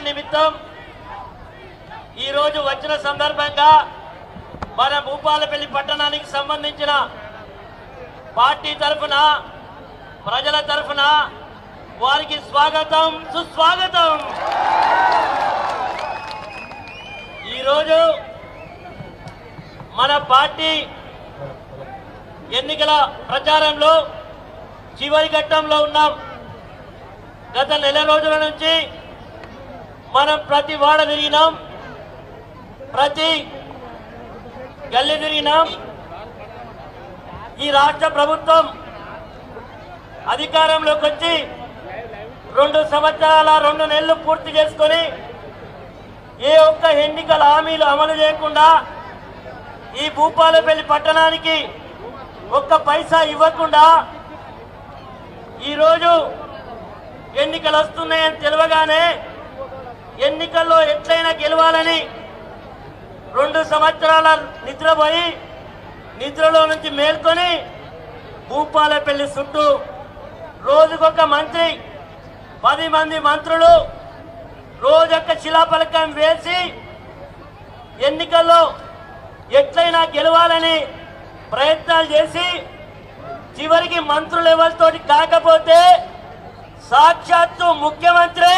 నిమిత్తం ఈ రోజు వచ్చిన సందర్భంగా మన భూపాలపల్లి పట్టణానికి సంబంధించిన పార్టీ తరఫున ప్రజల తరఫున వారికి స్వాగతం సుస్వాగతం। ఈరోజు మన పార్టీ ఎన్నికల ప్రచారంలో చివరి ఘట్టంలో ఉన్నాం। గత నెల రోజుల నుంచి మనం ప్రతి వాడ తిరిగినాం, ప్రతి గల్లీ తిరిగినాం। ఈ రాష్ట్ర ప్రభుత్వం అధికారంలోకి వచ్చి 2 సంవత్సరాల 2 నెలలు పూర్తి చేసుకొని ఏ ఒక్క ఎన్నికల హామీలు అమలు చేయకుండా ఈ భూపాలపల్లి పట్టణానికి ఒక్క పైసా ఇవ్వకుండా ఈరోజు ఎన్నికలు వస్తున్నాయని తెలియగానే ఎన్నికల్లో ఎట్లయినా గెలవాలని 2 సంవత్సరాల నిద్రపోయి నిద్రలో నుంచి మేల్కొని భూపాలపల్లి చుట్టూ రోజుకొక మంత్రి 10 మంది మంత్రులు రోజొక్క శిలాఫలకం వేసి ఎన్నికల్లో ఎట్లయినా గెలవాలని ప్రయత్నాలు చేసి చివరికి మంత్రులు ఎవరితోటి కాకపోతే సాక్షాత్తు ముఖ్యమంత్రి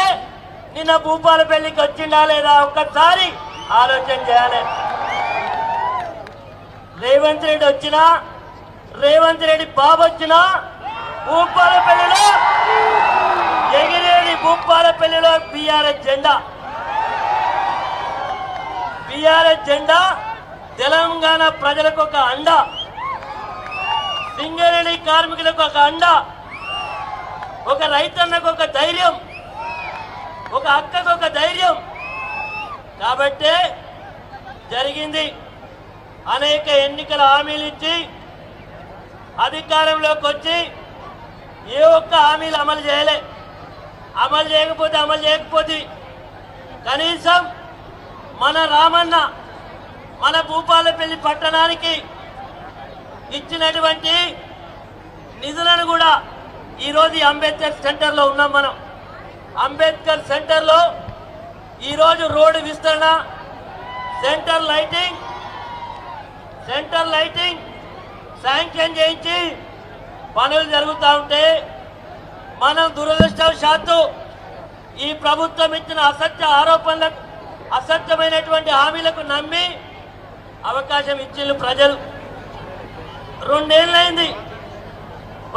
నిన్న భూపాలపల్లికి వచ్చిందా లేదా ఒక్కసారి ఆలోచన చేయాలి। రేవంత్ రెడ్డి వచ్చినా, రేవంత్ రెడ్డి బాబు వచ్చినా భూపాలపల్లిలో ఎగిరేది భూపాలపల్లిలో బీఆర్ఎస్ జెండా। బీఆర్ఎస్ జెండా తెలంగాణ ప్రజలకు ఒక అండ, సింగరేణి కార్మికులకు ఒక అండ, ఒక రైతన్నకు ఒక ధైర్యం, ఒక అక్కకు ఒక ధైర్యం। కాబట్టి జరిగింది అనేక ఎన్నికల హామీలు ఇచ్చి అధికారంలోకి వచ్చి ఏ ఒక్క హామీలు అమలు చేయలే। అమలు చేయకపోతే కనీసం మన రామన్న మన భూపాలపల్లి పట్టణానికి ఇచ్చినటువంటి నిధులను కూడా ఈరోజు అంబేద్కర్ సెంటర్లో ఉన్నాం మనం। అంబేద్కర్ సెంటర్లో ఈరోజు రోడ్డు విస్తరణ, సెంటర్ లైటింగ్ శాంక్షన్ చేయించి పనులు జరుగుతూ ఉంటే మనం దురదృష్టవశాత్తు ఈ ప్రభుత్వం ఇచ్చిన ఆరోపణలకు అసత్యమైనటువంటి హామీలకు నమ్మి అవకాశం ఇచ్చిన ప్రజలు 2 ఏళ్ళైంది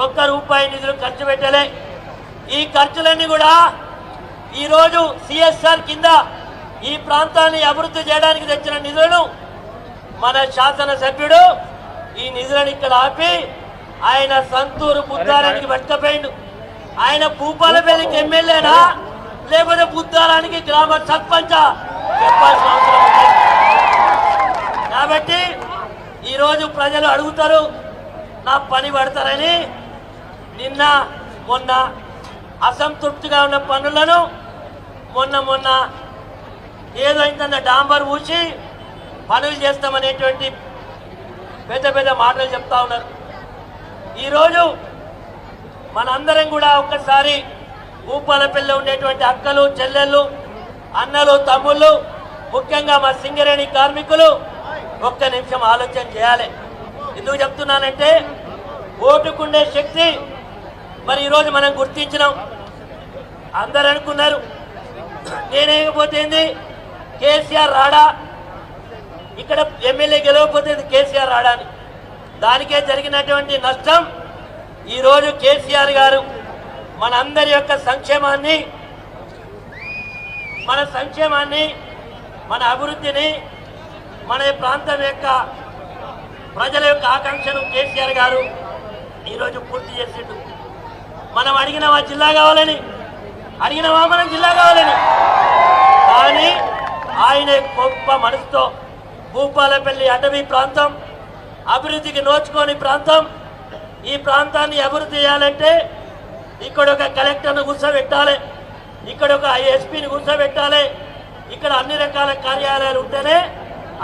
₹1 నిధులు ఖర్చు పెట్టలే। ఈ ఖర్చులన్నీ కూడా ఈరోజు సిఎస్ఆర్ కింద ఈ ప్రాంతాన్ని అభివృద్ధి చేయడానికి తెచ్చిన నిధులను మన శాసనసభ్యుడు ఈ నిధులను ఇక్కడ ఆపి ఆయన సంతూరు బుద్ధారానికి పట్టుకపోయిండు। ఆయన భూపాలపల్లికి ఎమ్మెల్యేనా లేకపోతే బుద్ధారానికి గ్రామ సర్పంచా చెప్పాల్సిన అవసరం ఉంది। కాబట్టి ఈరోజు ప్రజలు అడుగుతారు, నా పని పడతారని నిన్న మొన్న అసంతృప్తిగా ఉన్న పనులను మొన్న ఏదో ఇంత డాంబర్ ఊసి పనులు చేస్తామనేటువంటి పెద్ద మాటలు చెప్తా ఉన్నారు। ఈరోజు మనందరం కూడా ఒక్కసారి భూపాలపల్లిలో ఉండేటువంటి అక్కలు, చెల్లెళ్ళు, అన్నలు, తమ్ముళ్ళు, ముఖ్యంగా మా సింగరేణి కార్మికులు ఒక్క నిమిషం ఆలోచన చేయాలి। ఎందుకు చెప్తున్నానంటే ఓటుకుండే శక్తి మరి ఈరోజు మనం గుర్తించినాం। అందరు అనుకున్నారు నేనేకపోతేంది కేసీఆర్ రాడా, ఇక్కడ ఎమ్మెల్యే గెలవకపోతే కేసీఆర్ రాడా అని। దానికే జరిగినటువంటి నష్టం ఈరోజు కేసీఆర్ గారు మనందరి యొక్క సంక్షేమాన్ని, మన అభివృద్ధిని, మన ప్రాంతం యొక్క ప్రజల యొక్క ఆకాంక్షను కేసీఆర్ గారు ఈరోజు పూర్తి చేసిండు। మనం అడిగినామా జిల్లా కావాలని, అడిగినామా మనం జిల్లా కావాలని, కానీ ఆయన గొప్ప మనసుతో భూపాలపల్లి అటవీ ప్రాంతం, అభివృద్ధికి నోచుకోని ప్రాంతం, ఈ ప్రాంతాన్ని అభివృద్ధి చేయాలంటే ఇక్కడ ఒక కలెక్టర్ను కూర్చోబెట్టాలి, ఇక్కడ ఒక ఎస్పీని కూర్చోబెట్టాలి, ఇక్కడ అన్ని రకాల కార్యాలయాలు ఉంటేనే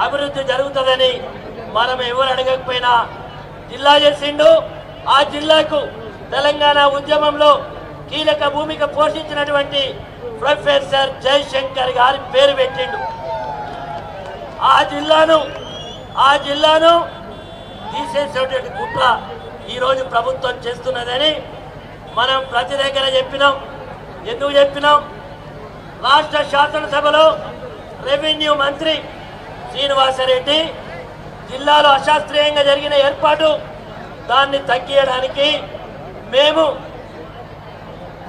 అభివృద్ధి జరుగుతుందని మనం ఎవరు అడగకపోయినా జిల్లా చేసిండు। ఆ జిల్లాకు తెలంగాణ ఉద్యమంలో కీలక భూమిక పోషించినటువంటి ప్రొఫెసర్ జయశంకర్ గారి పేరు పెట్టిండు. ఆ జిల్లాను తీసేసేటువంటి కుట్ర ఈరోజు ప్రభుత్వం చేస్తున్నదని మనం ప్రతి దగ్గర చెప్పినాం. ఎందుకు చెప్పినాం? రాష్ట్ర శాసనసభలో రెవెన్యూ మంత్రి శ్రీనివాసరెడ్డి జిల్లాలో అశాస్త్రీయంగా జరిగిన ఏర్పాటు దాన్ని తగ్గించడానికి మేము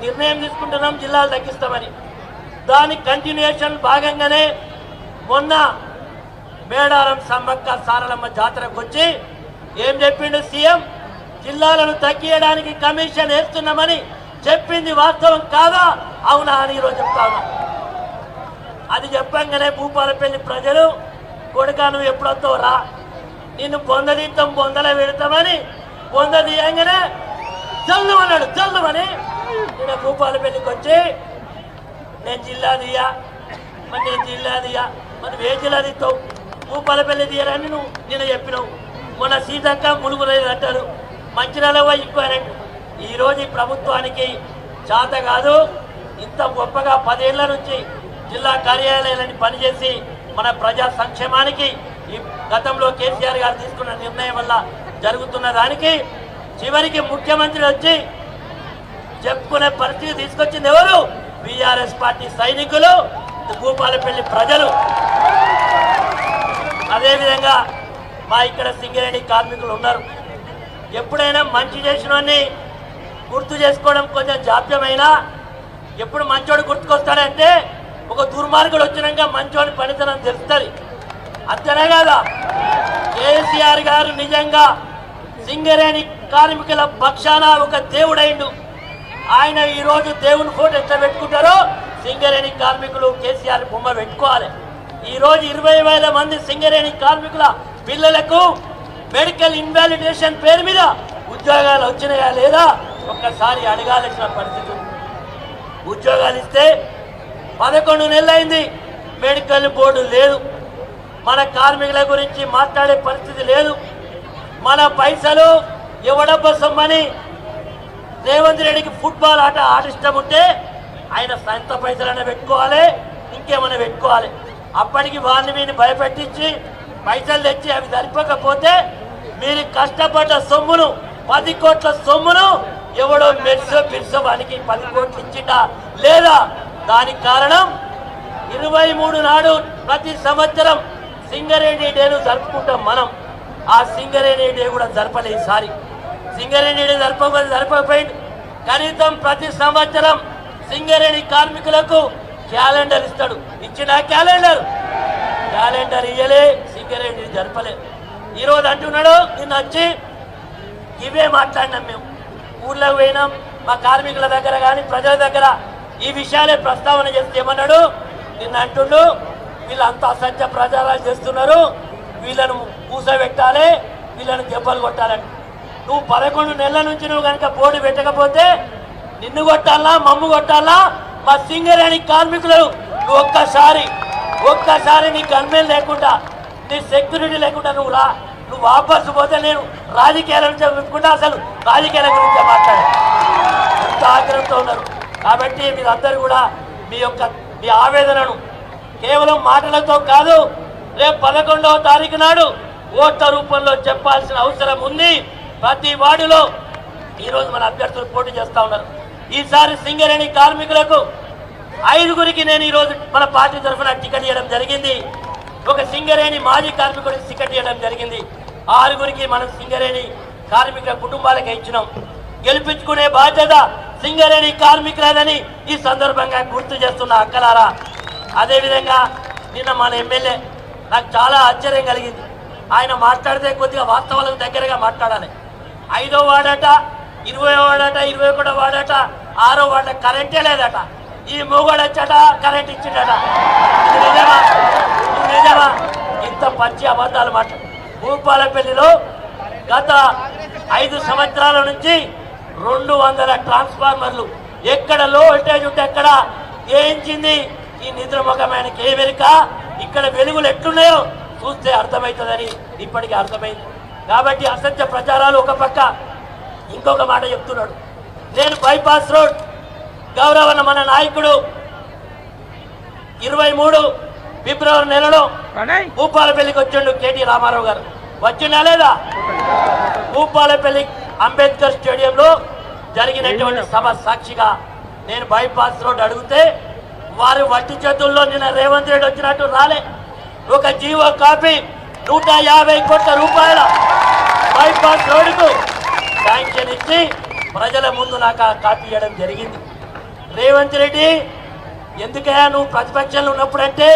నిర్ణయం తీసుకుంటున్నాం, జిల్లాలు తగ్గిస్తామని. దాని కంటిన్యూషన్ భాగంగానే మొన్న మేడారం సమ్మక్క సారలమ్మ జాతరకు వచ్చి ఏం చెప్పిండు సీఎం? జిల్లాలను తగ్గించడానికి కమిషన్ వేస్తున్నామని చెప్పింది వాస్తవం కాదా? అవునా అని ఈరోజు చెప్తా ఉన్నా. అది చెప్పంగానే భూపాలపల్లి ప్రజలు కొడుకా నువ్వు ఎప్పుడొస్తావు రా, నిన్ను పొందదీద్దాం బొందల పెడతామని పొందదీయంగానే జల్లుమన్నాడు. జల్లుమని నేను భూపాలపల్లికి వచ్చి నేను జిల్లా దియా, మరి నేను జిల్లా దియా, మరి ఏ జిల్లా తీస్తావు? భూపాలపల్లి తీయరని నువ్వు నిన్న చెప్పినావు. మొన్న సీతక్క ములుగురైదు అంటారు, మంచిర్యాల ఎక్కువనండి. ఈరోజు ఈ ప్రభుత్వానికి చేత కాదు. ఇంత గొప్పగా 10 ఏళ్ల నుంచి జిల్లా కార్యాలయాలని పనిచేసి మన ప్రజా సంక్షేమానికి ఈ గతంలో కేసీఆర్ గారు తీసుకున్న నిర్ణయం వల్ల జరుగుతున్న దానికి చివరికి ముఖ్యమంత్రి వచ్చి చెప్పుకునే పరిస్థితి తీసుకొచ్చింది ఎవరు? బీఆర్ఎస్ పార్టీ సైనికులు, భూపాలపల్లి ప్రజలు. అదేవిధంగా మా ఇక్కడ సింగరేణి కార్మికులు ఉన్నారు. ఎప్పుడైనా మంచి చేసినోన్ని గుర్తు చేసుకోవడం కొంచెం జాప్యమైనా ఎప్పుడు మంచోడు గుర్తుకొస్తాడంటే ఒక దుర్మార్గుడు వచ్చినాక మంచోని పనితనం తెలుస్తుంది. అంతేనే కాదా? కేసీఆర్ గారు నిజంగా సింగరేణి కార్మికుల పక్షాన ఒక దేవుడైండు. ఆయన ఈరోజు దేవుని ఫోటో ఎట్లా పెట్టుకుంటారో సింగరేణి కార్మికులు కేసీఆర్ బొమ్మ పెట్టుకోవాలి. ఈరోజు 20,000 మంది సింగరేణి కార్మికుల పిల్లలకు మెడికల్ ఇన్వాలిడేషన్ పేరు మీద ఉద్యోగాలు వచ్చినాయా లేదా ఒక్కసారి అడగాల్సిన పరిస్థితి. ఉద్యోగాలు ఇస్తే 11 నెలలైంది, మెడికల్ బోర్డు లేదు. మన కార్మికుల గురించి మాట్లాడే పరిస్థితి లేదు. మన పైసలు ఎవడబ్బ సొమ్మని రేవంత్ రెడ్డికి ఫుట్బాల్ ఆట ఆడిష్టం ఉంటే ఆయన సొంత పైసలైనా పెట్టుకోవాలి, ఇంకేమైనా పెట్టుకోవాలి. అప్పటికి వారిని వీరిని భయపెట్టించి పైసలు తెచ్చి అవి సరిపోకపోతే మీరు కష్టపడ్డ సొమ్మును 10 కోట్ల సొమ్మును ఎవడో మెర్సో వానికి 10 కోట్లు ఇచ్చిందా లేదా? దానికి కారణం 23 నాడు ప్రతి సంవత్సరం సింగరేణి డేను జరుపుకుంటాం మనం. ఆ సింగరేణి డే కూడా జరపలే. ఈసారి సింగరేణి డే జరపకపోయింది. కనీసం ప్రతి సంవత్సరం సింగరేణి కార్మికులకు క్యాలెండర్ ఇస్తాడు. ఇచ్చిన క్యాలెండర్ ఇయ్యలే, సింగరేణి జరపలే. ఈరోజు అంటున్నాడు, నిన్న వచ్చి ఇవే మాట్లాడినాం. మేము ఊర్లోకి పోయినాం, మా కార్మికుల దగ్గర కానీ ప్రజల దగ్గర ఈ విషయాలే ప్రస్తావన చేస్తే ఏమన్నాడు? నిన్న అంటుండు వీళ్ళంతా అసత్య ప్రచారాలు చేస్తున్నారు, వీళ్ళను కూసబెట్టాలి, వీళ్ళను దెబ్బలు కొట్టాలని. నువ్వు 11 నెలల నుంచి నువ్వు కనుక బోర్డు పెట్టకపోతే నిన్ను కొట్టాలా, మమ్ము కొట్టాలా? మా సింగరేణి కార్మికులు నువ్వు ఒక్కసారి నీ గన్మేలు లేకుండా, నీ సెక్యూరిటీ లేకుండా నువ్వు వాపసు పోతే నేను రాజకీయాల నుంచి చెప్పుకుంటా. అసలు రాజకీయాల గురించి మాట్లాడే ఎంత ఆగ్రహంతో ఉన్నారు. కాబట్టి మీరందరూ కూడా మీ ఆవేదనను కేవలం మాటలతో కాదు, రేపు 11వ తారీఖు నాడు ఓట్ల రూపంలో చెప్పాల్సిన అవసరం ఉంది. ప్రతి వార్డులో ఈరోజు మన అభ్యర్థులు పోటీ చేస్తూ ఉన్నారు. ఈసారి సింగరేణి కార్మికులకు 5గురికి నేను ఈరోజు మన పార్టీ తరఫున టికెట్ ఇవ్వడం జరిగింది. ఒక సింగరేణి మాజీ కార్మికుడికి టికెట్ ఇవ్వడం జరిగింది. 6గురికి మనం సింగరేణి కార్మికుల కుటుంబాలకే ఇచ్చినాం. గెలిపించుకునే బాధ్యత సింగరేణి కార్మికులదని ఈ సందర్భంగా గుర్తు చేస్తున్న అక్కలారా. అదేవిధంగా నిన్న మన ఎమ్మెల్యే నాకు చాలా ఆశ్చర్యం కలిగింది. ఆయన మాట్లాడితే కొద్దిగా వాస్తవాలకు దగ్గరగా మాట్లాడాలి. 5వ వార్డట, 20వ వార్డట, 21వ వార్డట, 6వ వార్డ కరెంటే లేదట. ఈ మూగడచ్చట కరెంట్ ఇచ్చిండట. నిజమా? ఇంత పచ్చి అబద్ధాలు మాట్లాడు. భూపాలపల్లిలో గత 5 సంవత్సరాల నుంచి 200 ట్రాన్స్ఫార్మర్లు ఎక్కడ లో వోల్టేజ్ ఉంటే ఎక్కడ వేయించింది ఈ నిద్రముఖమానికి. ఏ వెనుక ఇక్కడ వెలుగులు ఎట్లున్నాయో చూస్తే అర్థమవుతుందని ఇప్పటికీ అర్థమైంది. కాబట్టి అసత్య ప్రచారాలు ఒక పక్క, ఇంకొక మాట చెప్తున్నాడు. నేను బైపాస్ రోడ్ గౌరవన్న మన నాయకుడు 23 ఫిబ్రవరి నెలలో భూపాలపల్లికి వచ్చిండు కేటీ రామారావు గారు. వచ్చిండా లేదా? భూపాలపల్లి అంబేద్కర్ స్టేడియంలో జరిగినటువంటి సభ సాక్షిగా నేను బైపాస్ రోడ్ అడిగితే వారు వట్టి చేతుల్లో నిన్న రేవంత్ రెడ్డి వచ్చినట్టు రాలే. ఒక జీవో కాపీ 150 కోట్ల రూపాయల బైపాస్ రోడ్డుకు శాంక్షన్ ఇచ్చి ప్రజల ముందు నాకు ఆ కాపీ ఇవ్వడం జరిగింది. రేవంత్ రెడ్డి, ఎందుకయ్యా నువ్వు ప్రతిపక్షంలో ఉన్నప్పుడంటే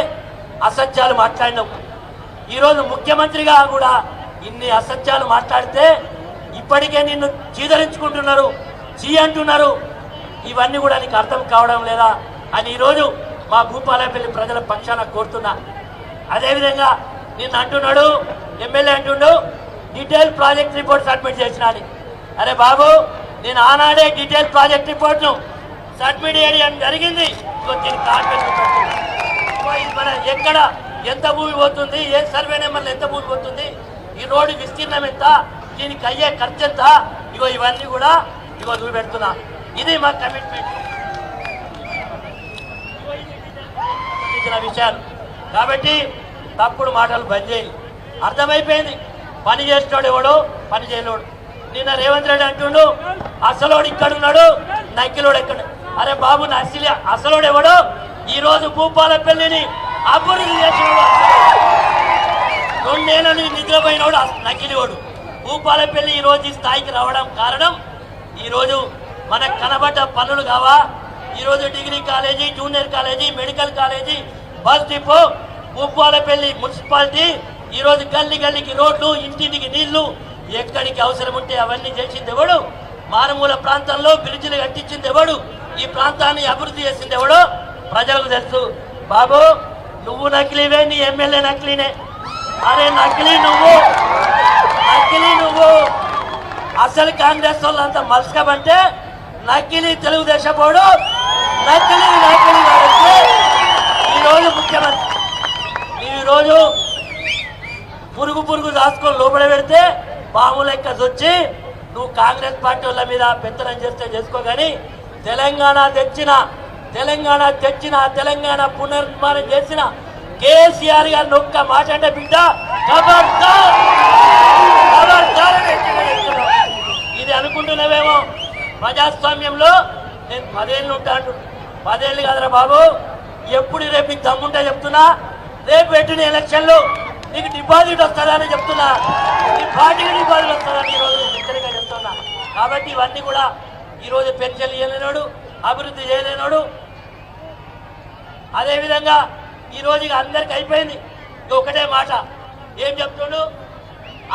అసత్యాలు మాట్లాడినావు. ఈరోజు ముఖ్యమంత్రిగా కూడా ఇన్ని అసత్యాలు మాట్లాడితే ఇప్పటికే నిన్ను చీదరించుకుంటున్నారు, చీ అంటున్నారు. ఇవన్నీ కూడా నీకు అర్థం కావడం లేదా అని ఈరోజు మా భూపాలపల్లి ప్రజల పక్షాన కోరుతున్నా. అదేవిధంగా నిన్ను అంటున్నాడు ఎమ్మెల్యే అంటుండు డీటెయిల్ ప్రాజెక్ట్ రిపోర్ట్ సబ్మిట్ చేసిన అని. అరే బాబు, నేను ఆనాడే డీటెయిల్ ప్రాజెక్ట్ రిపోర్ట్ను సబ్మిట్ చేయడం జరిగింది. దీనికి మన ఎక్కడ ఎంత భూమి పోతుంది, ఏ సర్వే నెంబర్లు ఎంత భూమి పోతుంది, ఈ రోడ్డు విస్తీర్ణం ఎంత, దీనికి అయ్యే ఖర్చు ఎంత, ఇవన్నీ కూడా చూపెడుతున్నా. ఇది మా కమిట్మెంట్ విషయాలు. కాబట్టి తప్పుడు మాటలు బంద్ చేయి. అర్థమైపోయింది పని చేసేవాడు ఎవడో, పని చేయలేడు. నిన్న రేవంత్ రెడ్డి అంటుండు అసలోడు ఇక్కడున్నాడు, నక్కిలోడు ఎక్కడ. అరే బాబు, నా అసలోడు ఎవడో? ఈరోజు భూపాలపల్లిని అభివృద్ధి చేసినోడు, 2 ఏళ్ళని నిద్రపోయినోడు నకిలివాడు. భూపాలపల్లి ఈరోజు ఈ స్థాయికి రావడం కారణం ఈరోజు మనకు కనబడ్డ పనులు కావా? ఈరోజు degree college, junior college, medical college, bus depot, Bhupalpally municipality, ఈరోజు గల్లీ గల్లీకి రోడ్లు, ఇంటింటికి నీళ్లు, ఎక్కడికి అవసరం ఉంటే అవన్నీ చేసింది ఎవడు? మారుమూల ప్రాంతంలో బ్రిడ్జిలు కట్టించింది ఎవడు? ఈ ప్రాంతాన్ని అభివృద్ధి చేసింది ఎవడో ప్రజలకు తెలుసు. బాబు, నువ్వు నకిలీవే, నీ ఎమ్మెల్యే నకిలీనే. అరే నకిలీ నువ్వు, నకిలీ నువ్వు. అసలు కాంగ్రెస్ వాళ్ళంతా మలుసుకోమంటే నకిలీ తెలుగుదేశం పోడు, నకిలీ నకిలీ వాడంటే ఈరోజు ముఖ్యమంత్రి. ఈరోజు పురుగు దాచుకొని లోపల పెడితే పాము లెక్క వచ్చి నువ్వు కాంగ్రెస్ పార్టీ వాళ్ళ మీద పెత్తనం చేస్తే చేసుకో. కానీ తెలంగాణ తెచ్చిన తెలంగాణ పునర్నిర్మాణం చేసిన కేసీఆర్ గారిని ఒక్క మాట అంటే బిడ్డ ఖబర్దార్ ఇది అనుకుంటున్నావేమో. ప్రజాస్వామ్యంలో నేను 10 ఏళ్ళు ఉంటాను. 10 ఏళ్ళు కాదురా బాబు, ఎప్పుడు రేపు నీకు దమ్ముంటే చెప్తున్నా, రేపు పెట్టిన ఎలక్షన్లో నీకు డిపాజిట్ వస్తుందా అని చెప్తున్నా, నీ పార్టీకి డిపాజిట్ వస్తుందని ఈరోజు హెచ్చరిక చెప్తున్నా. కాబట్టి ఇవన్నీ కూడా ఈరోజు పెన్షన్ ఇవ్వలేనాడు, అభివృద్ధి చేయలేనాడు. అదేవిధంగా ఈరోజు ఇక అందరికి అయిపోయింది. ఒకటే మాట ఏం చెప్తుండు,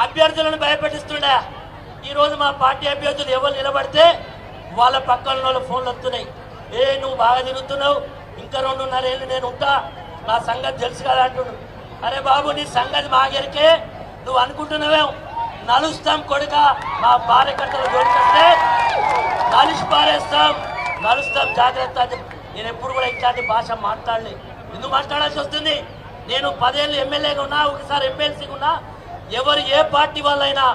అభ్యర్థులను భయపెట్టిస్తుండే. ఈరోజు మా పార్టీ అభ్యర్థులు ఎవరు నిలబడితే వాళ్ళ పక్కన వాళ్ళు ఫోన్లు వస్తున్నాయి. నువ్వు బాగా తిరుగుతున్నావు, ఇంకా 2.5 ఏళ్ళు నేను ఉంటా, నా సంగతి తెలుసు కదా అంటున్నాడు. అరే బాబు, నీ సంగతి మాగరికే. నువ్వు అనుకుంటున్నావేం నలుస్తాం కొడుక, మా కార్యకర్తలు జోడిస్తే నలుస్తాం జాగ్రత్త. నేను ఎప్పుడు కూడా ఇట్లాంటి భాష మాట్లాడలే. ఎందుకు మాట్లాడాల్సి వస్తుంది? నేను 10 ఏళ్ళు ఎమ్మెల్యేగా ఉన్నా, ఒకసారి ఎమ్మెల్సీగా ఉన్నా. ఎవరు ఏ పార్టీ వాళ్ళైనా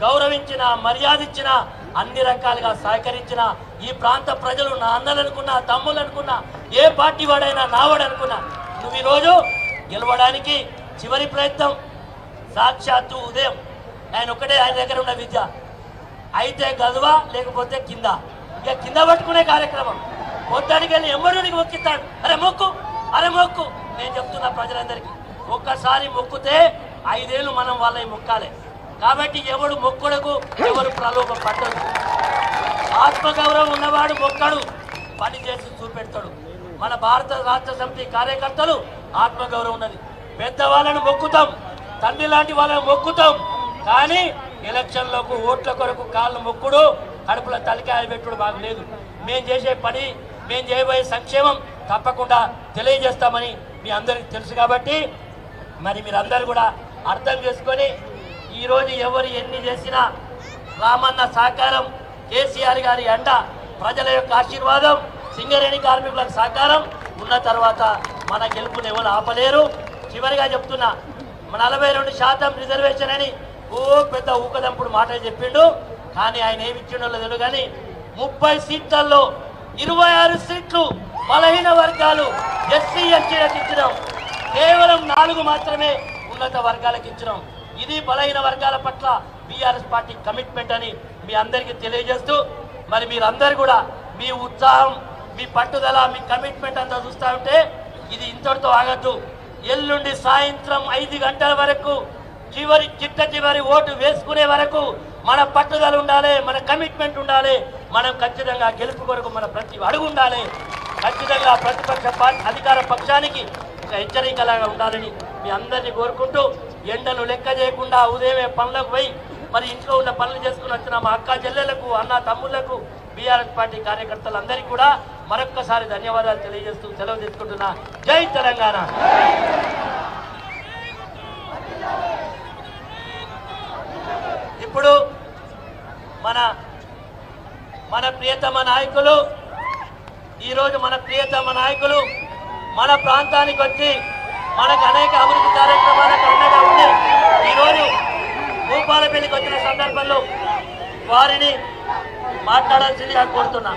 గౌరవించినా, మర్యాద ఇచ్చినా, అన్ని రకాలుగా సహకరించిన ఈ ప్రాంత ప్రజలు నా అన్నలు అనుకున్నా, తమ్ముళ్ళు అనుకున్నా, ఏ పార్టీ వాడైనా నావాడు అనుకున్నా. నువ్వు ఈరోజు గెలవడానికి చివరి ప్రయత్నం సాక్షాత్తు ఉదయం ఆయన ఒక్కటే, ఆయన దగ్గర ఉన్న విద్య అయితే గదువా లేకపోతే కింద, ఇక కింద పట్టుకునే కార్యక్రమం. మొత్తానికి వెళ్ళి ఎమ్మరుడికి మొక్కిస్తాడు. అరే మొక్కు. నేను చెప్తున్నా ప్రజలందరికీ, ఒక్కసారి మొక్కుతే 5 ఏళ్ళు మనం వాళ్ళని మొక్కాలి. కాబట్టి ఎవడు మొక్కుడకు, ఎవరు ప్రలోభ పట్టడు. ఆత్మగౌరవం ఉన్నవాడు మొక్కడు, పని చేసి చూపెడతాడు. మన భారత రాష్ట్ర సమితి కార్యకర్తలు ఆత్మగౌరవం ఉన్నది. పెద్దవాళ్ళను మొక్కుతాం, తండ్రి లాంటి వాళ్ళని మొక్కుతాం. కానీ ఎలక్షన్లకు ఓట్ల కొరకు కాళ్ళు మొక్కుడు, కడుపుల తలకాయలు పెట్టుడు బాగలేదు. మేము చేసే పని, మేము చేయబోయే సంక్షేమం తప్పకుండా తెలియజేస్తామని మీ అందరికీ తెలుసు. కాబట్టి మరి మీరందరూ కూడా అర్థం చేసుకొని ఈరోజు ఎవరు ఎన్ని చేసినా రామన్న సహకారం, కేసీఆర్ గారి అండ, ప్రజల యొక్క ఆశీర్వాదం, సింగరేణి కార్మికులకు సహకారం ఉన్న తర్వాత మన గెలుపుని ఎవరు ఆపలేరు. చివరిగా చెప్తున్నా, 42% రిజర్వేషన్ అని పెద్ద ఊకదంపుడు మాటలు చెప్పిండు. కానీ ఆయన ఏమి ఇచ్చిండో తెలియదు. కానీ 30 సీట్లలో 26 సీట్లు బలహీన వర్గాలు ఎస్సీ ఎస్టీలకు ఇచ్చినాం. కేవలం 4 మాత్రమే ఉన్నత వర్గాలకు ఇచ్చినాం. ఇది బలహీన వర్గాల పట్ల బీఆర్ఎస్ పార్టీ కమిట్మెంట్ అని మీ అందరికీ తెలియజేస్తూ, మరి మీరందరూ కూడా మీ ఉత్సాహం, మీ పట్టుదల, మీ కమిట్మెంట్ అంతా చూస్తూ ఉంటే ఇది ఇంతటితో ఆగద్దు. ఎల్లుండి సాయంత్రం 5 గంటల వరకు చివరి ఓటు వేసుకునే వరకు మన పట్టుదల ఉండాలి, మన కమిట్మెంట్ ఉండాలి. మనం ఖచ్చితంగా గెలుపు కొరకు మన ప్రతి అడుగు ఉండాలి. ఖచ్చితంగా ప్రతిపక్ష అధికార పక్షానికి ఒక హెచ్చరికలాగా ఉండాలని మీ అందరినీ కోరుకుంటూ, ఎండను లెక్క చేయకుండా ఉదయమే పనులకు పోయి మరి ఇంట్లో ఉన్న పనులు చేసుకుని వచ్చిన మా అక్క చెల్లెలకు, అన్న తమ్ముళ్లకు, బీఆర్ఎస్ పార్టీ కార్యకర్తలందరికీ కూడా మరొక్కసారి ధన్యవాదాలు తెలియజేస్తూ సెలవు తీసుకుంటున్నా. జై తెలంగాణ. ఇప్పుడు మన ప్రియతమ నాయకులు, ఈరోజు మన ప్రియతమ నాయకులు మన ప్రాంతానికి వచ్చి మనకు అనేక అభివృద్ధి కార్యక్రమాలకు అండగా ఉండి ఈరోజు భూపాలపల్లికి వచ్చిన సందర్భంలో వారిని మాట్లాడాల్సిందిగా కోరుతున్నా.